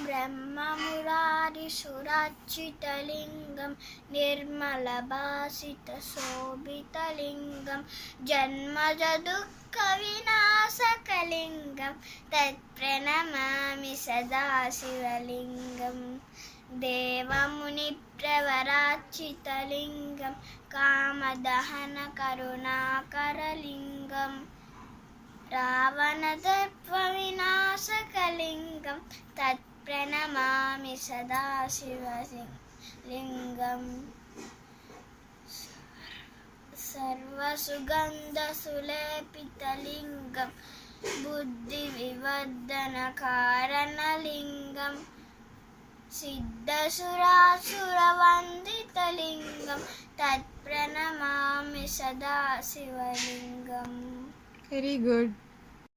ब्रह्ममुरारिसुराच्युतलिङ्गं निर्मलभासितशोभितलिङ्गं जन्मजदुःखविनाशकलिङ्गं तत्प्रणमामि सदा शिवलिङ्गं देवमुनिप्रवराच्युतलिङ्गं कामदहनकरुणाकरलिङ्गं रावणदर्पविनाशकलिङ्गं तत्प्रणमामि सदा शिवलिङ्गं सर्वसुगन्धसुलेपितलिङ्गं बुद्धिविवर्धनकारणलिङ्गं सिद्धसुरासुरवन्दितलिङ्गं तत्प्रणमामि सदा शिवलिङ्गम्. Very good.